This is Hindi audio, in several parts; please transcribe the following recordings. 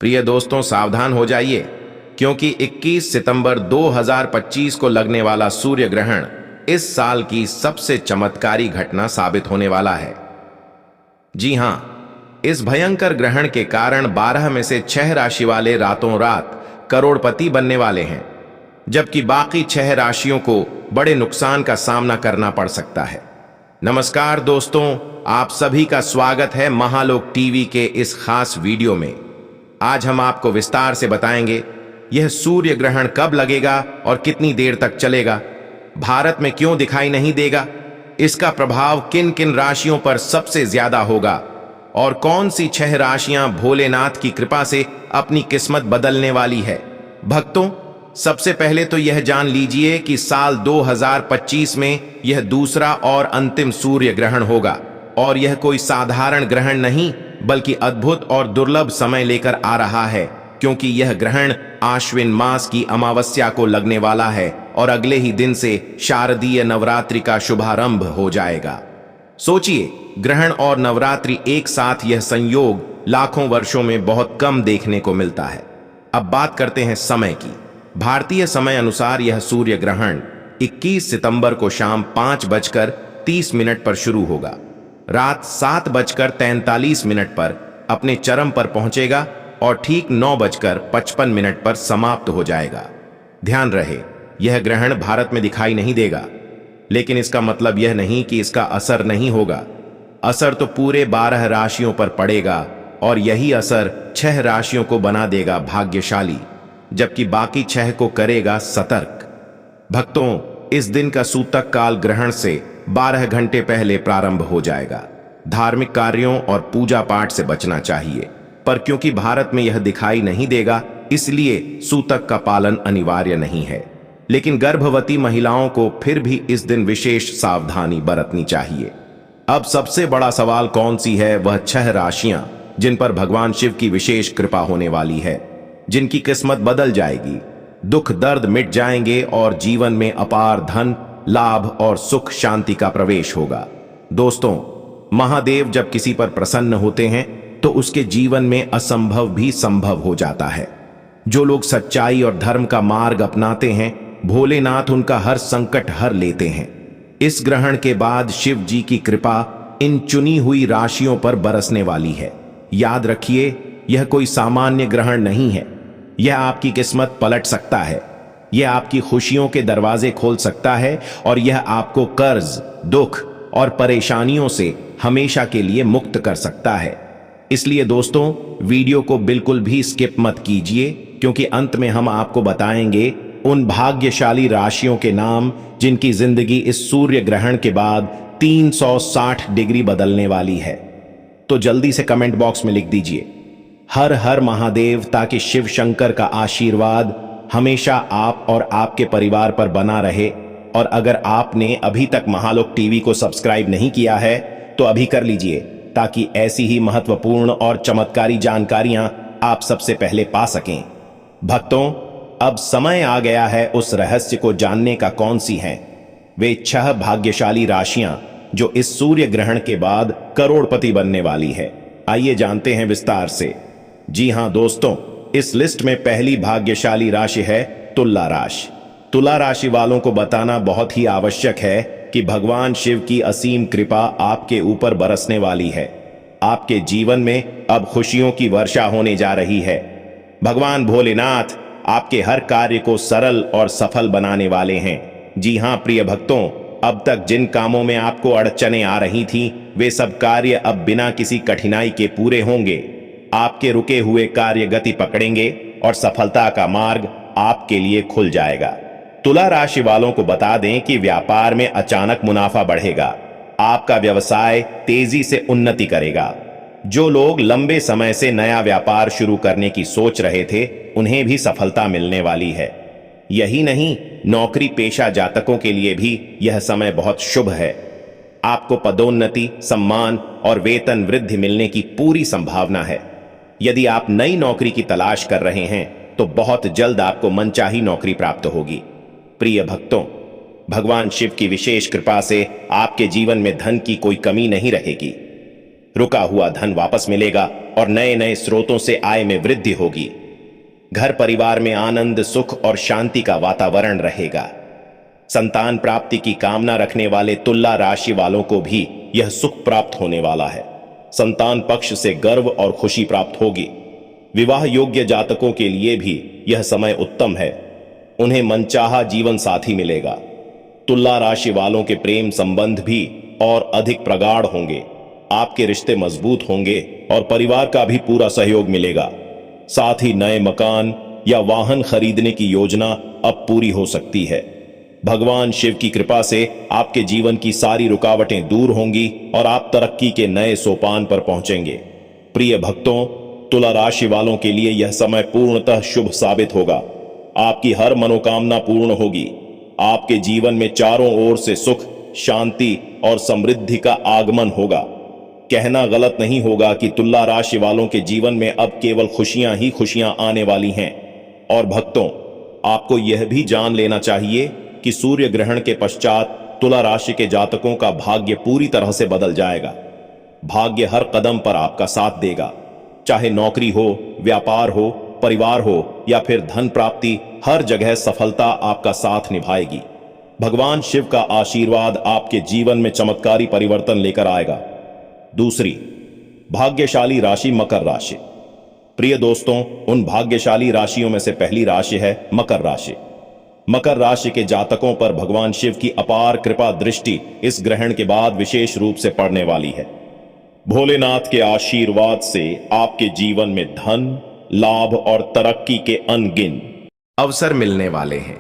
प्रिय दोस्तों, सावधान हो जाइए क्योंकि 21 सितंबर 2025 को लगने वाला सूर्य ग्रहण इस साल की सबसे चमत्कारी घटना साबित होने वाला है। जी हां, इस भयंकर ग्रहण के कारण 12 में से 6 राशि वाले रातों रात करोड़पति बनने वाले हैं, जबकि बाकी 6 राशियों को बड़े नुकसान का सामना करना पड़ सकता है। नमस्कार दोस्तों, आप सभी का स्वागत है महालोक टीवी के इस खास वीडियो में। आज हम आपको विस्तार से बताएंगे यह सूर्य ग्रहण कब लगेगा और कितनी देर तक चलेगा, भारत में क्यों दिखाई नहीं देगा, इसका प्रभाव किन किन राशियों पर सबसे ज्यादा होगा और कौन सी 6 राशियां भोलेनाथ की कृपा से अपनी किस्मत बदलने वाली है। भक्तों, सबसे पहले तो यह जान लीजिए कि साल 2025 में यह दूसरा और अंतिम सूर्य ग्रहण होगा और यह कोई साधारण ग्रहण नहीं बल्कि अद्भुत और दुर्लभ समय लेकर आ रहा है, क्योंकि यह ग्रहण आश्विन मास की अमावस्या को लगने वाला है और अगले ही दिन से शारदीय नवरात्रि का शुभारंभ हो जाएगा। सोचिए, ग्रहण और नवरात्रि एक साथ, यह संयोग लाखों वर्षों में बहुत कम देखने को मिलता है। अब बात करते हैं समय की। भारतीय समय अनुसार यह सूर्य ग्रहण 21 सितंबर को शाम 5:30 पर शुरू होगा। रात 7:43 पर अपने चरम पर पहुंचेगा और ठीक 9:55 पर समाप्त हो जाएगा। ध्यान रहे, यह ग्रहण भारत में दिखाई नहीं देगा, लेकिन इसका मतलब यह नहीं कि इसका असर नहीं होगा। असर तो पूरे 12 राशियों पर पड़ेगा और यही असर 6 राशियों को बना देगा भाग्यशाली, जबकि बाकी 6 को करेगा सतर्क। भक्तों, इस दिन का सूतक काल ग्रहण से 12 घंटे पहले प्रारंभ हो जाएगा। धार्मिक कार्यों और पूजा पाठ से बचना चाहिए, पर क्योंकि भारत में यह दिखाई नहीं देगा, इसलिए सूतक का पालन अनिवार्य नहीं है। लेकिन गर्भवती महिलाओं को फिर भी इस दिन विशेष सावधानी बरतनी चाहिए। अब सबसे बड़ा सवाल कौन सी है? वह 6 राशियां जिन पर भगवान शिव की विशेष कृपा होने वाली है, जिनकी किस्मत बदल जाएगी, दुख दर्द मिट जाएंगे और जीवन में अपार धन, लाभ और सुख शांति का प्रवेश होगा। दोस्तों, महादेव जब किसी पर प्रसन्न होते हैं तो उसके जीवन में असंभव भी संभव हो जाता है। जो लोग सच्चाई और धर्म का मार्ग अपनाते हैं, भोलेनाथ उनका हर संकट हर लेते हैं। इस ग्रहण के बाद शिव जी की कृपा इन चुनी हुई राशियों पर बरसने वाली है। याद रखिए, यह कोई सामान्य ग्रहण नहीं है। यह आपकी किस्मत पलट सकता है, यह आपकी खुशियों के दरवाजे खोल सकता है और यह आपको कर्ज, दुख और परेशानियों से हमेशा के लिए मुक्त कर सकता है। इसलिए दोस्तों, वीडियो को बिल्कुल भी स्किप मत कीजिए, क्योंकि अंत में हम आपको बताएंगे उन भाग्यशाली राशियों के नाम जिनकी जिंदगी इस सूर्य ग्रहण के बाद 360 डिग्री बदलने वाली है। तो जल्दी से कमेंट बॉक्स में लिख दीजिए हर हर महादेव, ताकि शिव शंकर का आशीर्वाद हमेशा आप और आपके परिवार पर बना रहे। और अगर आपने अभी तक महालोक टीवी को सब्सक्राइब नहीं किया है तो अभी कर लीजिए, ताकि ऐसी ही महत्वपूर्ण और चमत्कारी जानकारियां आप सबसे पहले पा सकें। भक्तों, अब समय आ गया है उस रहस्य को जानने का। कौन सी हैं वे 6 भाग्यशाली राशियां जो इस सूर्य ग्रहण के बाद करोड़पति बनने वाली है? आइए जानते हैं विस्तार से। जी हां दोस्तों, इस लिस्ट में पहली भाग्यशाली राशि है तुला राशि। तुला राशि वालों को बताना बहुत ही आवश्यक है कि भगवान शिव की असीम कृपा आपके ऊपर बरसने वाली है। आपके जीवन में अब खुशियों की वर्षा होने जा रही है। भगवान भोलेनाथ आपके हर कार्य को सरल और सफल बनाने वाले हैं। जी हां प्रिय भक्तों, अब तक जिन कामों में आपको अड़चनें आ रही थीं, वे सब कार्य अब बिना किसी कठिनाई के पूरे होंगे। आपके रुके हुए कार्य गति पकड़ेंगे और सफलता का मार्ग आपके लिए खुल जाएगा। तुला राशि वालों को बता दें कि व्यापार में अचानक मुनाफा बढ़ेगा। आपका व्यवसाय तेजी से उन्नति करेगा। जो लोग लंबे समय से नया व्यापार शुरू करने की सोच रहे थे, उन्हें भी सफलता मिलने वाली है। यही नहीं, नौकरी पेशा जातकों के लिए भी यह समय बहुत शुभ है। आपको पदोन्नति, सम्मान और वेतन वृद्धि मिलने की पूरी संभावना है। यदि आप नई नौकरी की तलाश कर रहे हैं तो बहुत जल्द आपको मनचाही नौकरी प्राप्त होगी। प्रिय भक्तों, भगवान शिव की विशेष कृपा से आपके जीवन में धन की कोई कमी नहीं रहेगी। रुका हुआ धन वापस मिलेगा और नए नए स्रोतों से आय में वृद्धि होगी। घर परिवार में आनंद, सुख और शांति का वातावरण रहेगा। संतान प्राप्ति की कामना रखने वाले तुला राशि वालों को भी यह सुख प्राप्त होने वाला है। संतान पक्ष से गर्व और खुशी प्राप्त होगी। विवाह योग्य जातकों के लिए भी यह समय उत्तम है। उन्हें मनचाहा जीवन साथी मिलेगा। तुला राशि वालों के प्रेम संबंध भी और अधिक प्रगाढ़ होंगे। आपके रिश्ते मजबूत होंगे और परिवार का भी पूरा सहयोग मिलेगा। साथ ही नए मकान या वाहन खरीदने की योजना अब पूरी हो सकती है। भगवान शिव की कृपा से आपके जीवन की सारी रुकावटें दूर होंगी और आप तरक्की के नए सोपान पर पहुंचेंगे। प्रिय भक्तों, तुला राशि वालों के लिए यह समय पूर्णतः शुभ साबित होगा। आपकी हर मनोकामना पूर्ण होगी। आपके जीवन में चारों ओर से सुख, शांति और समृद्धि का आगमन होगा। कहना गलत नहीं होगा कि तुला राशि वालों के जीवन में अब केवल खुशियां ही खुशियां आने वाली हैं। और भक्तों, आपको यह भी जान लेना चाहिए कि सूर्य ग्रहण के पश्चात तुला राशि के जातकों का भाग्य पूरी तरह से बदल जाएगा। भाग्य हर कदम पर आपका साथ देगा। चाहे नौकरी हो, व्यापार हो, परिवार हो या फिर धन प्राप्ति, हर जगह सफलता आपका साथ निभाएगी। भगवान शिव का आशीर्वाद आपके जीवन में चमत्कारी परिवर्तन लेकर आएगा। दूसरी भाग्यशाली राशि मकर राशि। प्रिय दोस्तों, उन भाग्यशाली राशियों में से पहली राशि है मकर राशि। मकर राशि के जातकों पर भगवान शिव की अपार कृपा दृष्टि इस ग्रहण के बाद विशेष रूप से पड़ने वाली है। भोलेनाथ के आशीर्वाद से आपके जीवन में धन, लाभ और तरक्की के अनगिन अवसर मिलने वाले हैं।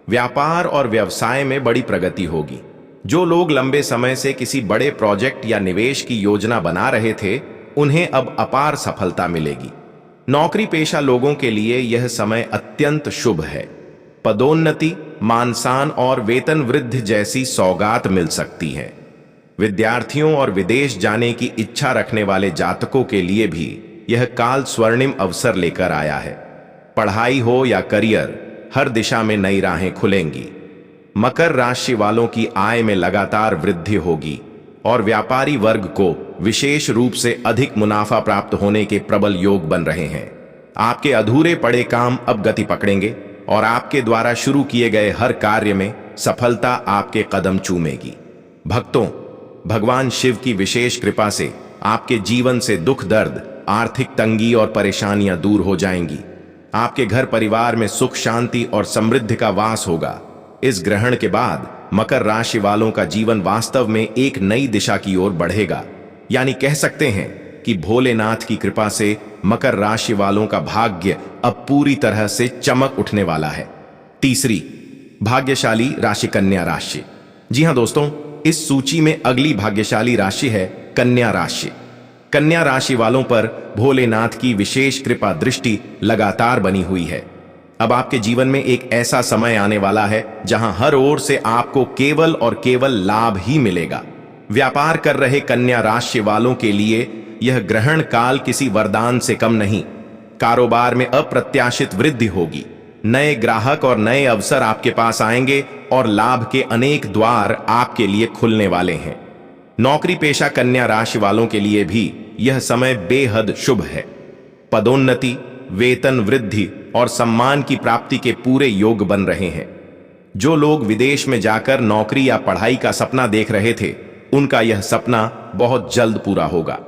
व्यापार और व्यवसाय में बड़ी प्रगति होगी। जो लोग लंबे समय से किसी बड़े प्रोजेक्ट या निवेश की योजना बना रहे थे, उन्हें अब अपार सफलता मिलेगी। नौकरी पेशा लोगों के लिए यह समय अत्यंत शुभ है। पदोन्नति, मानसान और वेतन वृद्धि जैसी सौगात मिल सकती है। विद्यार्थियों और विदेश जाने की इच्छा रखने वाले जातकों के लिए भी यह काल स्वर्णिम अवसर लेकर आया है। पढ़ाई हो या करियर, हर दिशा में नई राहें खुलेंगी। मकर राशि वालों की आय में लगातार वृद्धि होगी और व्यापारी वर्ग को विशेष रूप से अधिक मुनाफा प्राप्त होने के प्रबल योग बन रहे हैं। आपके अधूरे पड़े काम अब गति पकड़ेंगे और आपके द्वारा शुरू किए गए हर कार्य में सफलता आपके कदम चूमेगी। भक्तों, भगवान शिव की विशेष कृपा से आपके जीवन से दुख, दर्द, आर्थिक तंगी और परेशानियां दूर हो जाएंगी। आपके घर परिवार में सुख, शांति और समृद्धि का वास होगा। इस ग्रहण के बाद मकर राशि वालों का जीवन वास्तव में एक नई दिशा की ओर बढ़ेगा। यानी कह सकते हैं कि भोलेनाथ की कृपा से मकर राशि वालों का भाग्य अब पूरी तरह से चमक उठने वाला है। तीसरी भाग्यशाली राशि कन्या राशि। जी हां दोस्तों, इस सूची में अगली भाग्यशाली राशि है कन्या राशि। कन्या राशि वालों पर भोलेनाथ की विशेष कृपा दृष्टि लगातार बनी हुई है। अब आपके जीवन में एक ऐसा समय आने वाला है जहां हर ओर से आपको केवल और केवल लाभ ही मिलेगा। व्यापार कर रहे कन्या राशि वालों के लिए यह ग्रहण काल किसी वरदान से कम नहीं। कारोबार में अप्रत्याशित वृद्धि होगी। नए ग्राहक और नए अवसर आपके पास आएंगे और लाभ के अनेक द्वार आपके लिए खुलने वाले हैं। नौकरी पेशा कन्या राशि वालों के लिए भी यह समय बेहद शुभ है। पदोन्नति, वेतन वृद्धि और सम्मान की प्राप्ति के पूरे योग बन रहे हैं। जो लोग विदेश में जाकर नौकरी या पढ़ाई का सपना देख रहे थे, उनका यह सपना बहुत जल्द पूरा होगा।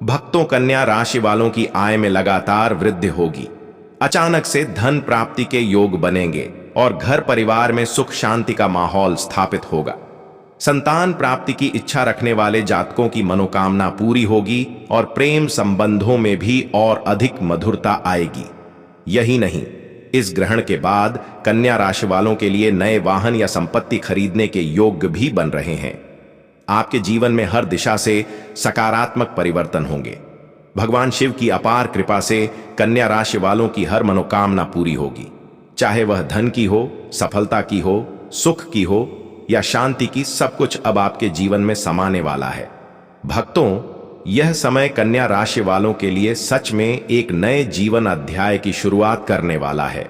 भक्तों, कन्या राशि वालों की आय में लगातार वृद्धि होगी। अचानक से धन प्राप्ति के योग बनेंगे और घर परिवार में सुख शांति का माहौल स्थापित होगा। संतान प्राप्ति की इच्छा रखने वाले जातकों की मनोकामना पूरी होगी और प्रेम संबंधों में भी और अधिक मधुरता आएगी। यही नहीं, इस ग्रहण के बाद कन्या राशि वालों के लिए नए वाहन या संपत्ति खरीदने के योग भी बन रहे हैं। आपके जीवन में हर दिशा से सकारात्मक परिवर्तन होंगे। भगवान शिव की अपार कृपा से कन्या राशि वालों की हर मनोकामना पूरी होगी। चाहे वह धन की हो, सफलता की हो, सुख की हो या शांति की, सब कुछ अब आपके जीवन में समाने वाला है। भक्तों, यह समय कन्या राशि वालों के लिए सच में एक नए जीवन अध्याय की शुरुआत करने वाला है।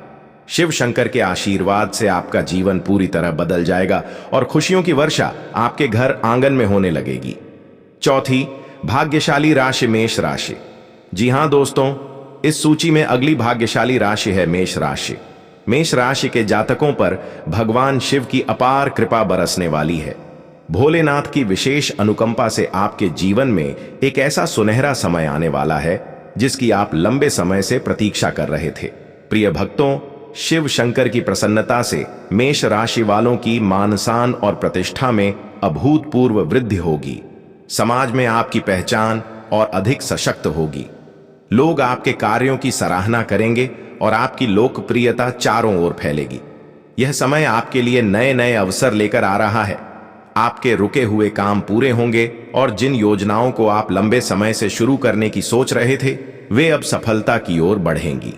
शिव शंकर के आशीर्वाद से आपका जीवन पूरी तरह बदल जाएगा और खुशियों की वर्षा आपके घर आंगन में होने लगेगी। चौथी भाग्यशाली राशि मेष राशि। जी हां दोस्तों, इस सूची में अगली भाग्यशाली राशि है मेष राशि। मेष राशि के जातकों पर भगवान शिव की अपार कृपा बरसने वाली है। भोलेनाथ की विशेष अनुकंपा से आपके जीवन में एक ऐसा सुनहरा समय आने वाला है जिसकी आप लंबे समय से प्रतीक्षा कर रहे थे। प्रिय भक्तों, शिव शंकर की प्रसन्नता से मेष राशि वालों की मान सम्मान और प्रतिष्ठा में अभूतपूर्व वृद्धि होगी। समाज में आपकी पहचान और अधिक सशक्त होगी। लोग आपके कार्यों की सराहना करेंगे और आपकी लोकप्रियता चारों ओर फैलेगी। यह समय आपके लिए नए नए अवसर लेकर आ रहा है। आपके रुके हुए काम पूरे होंगे और जिन योजनाओं को आप लंबे समय से शुरू करने की सोच रहे थे, वे अब सफलता की ओर बढ़ेंगी।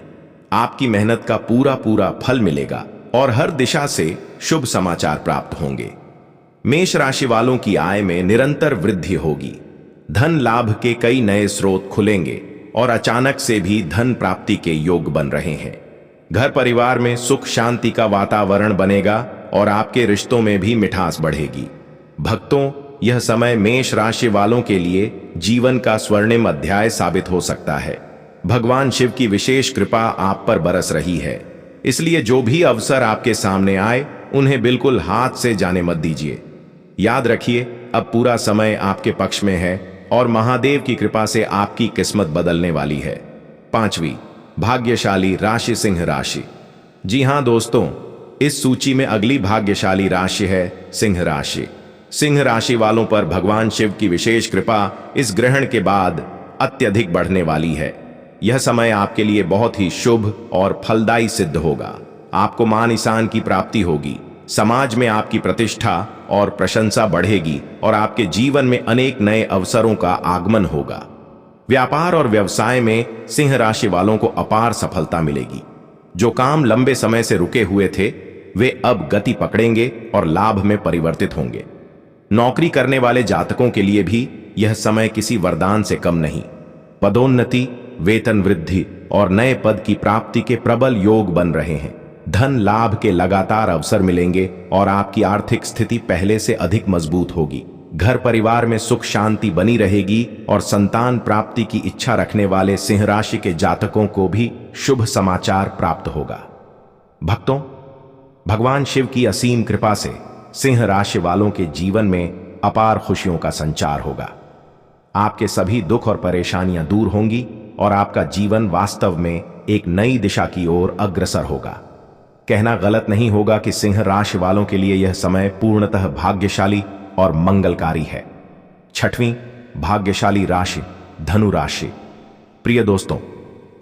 आपकी मेहनत का पूरा पूरा फल मिलेगा और हर दिशा से शुभ समाचार प्राप्त होंगे। मेष राशि वालों की आय में निरंतर वृद्धि होगी। धन लाभ के कई नए स्रोत खुलेंगे और अचानक से भी धन प्राप्ति के योग बन रहे हैं। घर परिवार में सुख शांति का वातावरण बनेगा और आपके रिश्तों में भी मिठास बढ़ेगी। भक्तों, यह समय मेष राशि वालों के लिए जीवन का स्वर्णिम अध्याय साबित हो सकता है। भगवान शिव की विशेष कृपा आप पर बरस रही है, इसलिए जो भी अवसर आपके सामने आए उन्हें बिल्कुल हाथ से जाने मत दीजिए। याद रखिए, अब पूरा समय आपके पक्ष में है और महादेव की कृपा से आपकी किस्मत बदलने वाली है। 5वीं भाग्यशाली राशि सिंह राशि। जी हां दोस्तों, इस सूची में अगली भाग्यशाली राशि है सिंह राशि। सिंह राशि वालों पर भगवान शिव की विशेष कृपा इस ग्रहण के बाद अत्यधिक बढ़ने वाली है। यह समय आपके लिए बहुत ही शुभ और फलदायी सिद्ध होगा। आपको मान सम्मान की प्राप्ति होगी। समाज में आपकी प्रतिष्ठा और प्रशंसा बढ़ेगी और आपके जीवन में अनेक नए अवसरों का आगमन होगा। व्यापार और व्यवसाय में सिंह राशि वालों को अपार सफलता मिलेगी। जो काम लंबे समय से रुके हुए थे, वे अब गति पकड़ेंगे और लाभ में परिवर्तित होंगे। नौकरी करने वाले जातकों के लिए भी यह समय किसी वरदान से कम नहीं। पदोन्नति, वेतन वृद्धि और नए पद की प्राप्ति के प्रबल योग बन रहे हैं। धन लाभ के लगातार अवसर मिलेंगे और आपकी आर्थिक स्थिति पहले से अधिक मजबूत होगी। घर परिवार में सुख शांति बनी रहेगी और संतान प्राप्ति की इच्छा रखने वाले सिंह राशि के जातकों को भी शुभ समाचार प्राप्त होगा। भक्तों, भगवान शिव की असीम कृपा से सिंह राशि वालों के जीवन में अपार खुशियों का संचार होगा। आपके सभी दुख और परेशानियां दूर होंगी और आपका जीवन वास्तव में एक नई दिशा की ओर अग्रसर होगा। कहना गलत नहीं होगा कि सिंह राशि वालों के लिए यह समय पूर्णतः भाग्यशाली और मंगलकारी है। 6वीं भाग्यशाली राशि धनु राशि। प्रिय दोस्तों,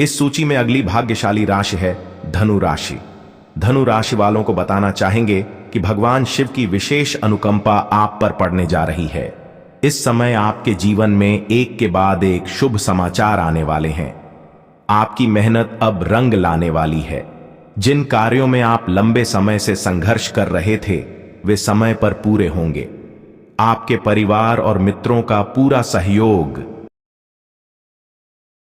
इस सूची में अगली भाग्यशाली राशि है धनु राशि। धनु राशि वालों को बताना चाहेंगे कि भगवान शिव की विशेष अनुकंपा आप पर पड़ने जा रही है। इस समय आपके जीवन में एक के बाद एक शुभ समाचार आने वाले हैं। आपकी मेहनत अब रंग लाने वाली है। जिन कार्यों में आप लंबे समय से संघर्ष कर रहे थे, वे समय पर पूरे होंगे। आपके परिवार और मित्रों का पूरा सहयोग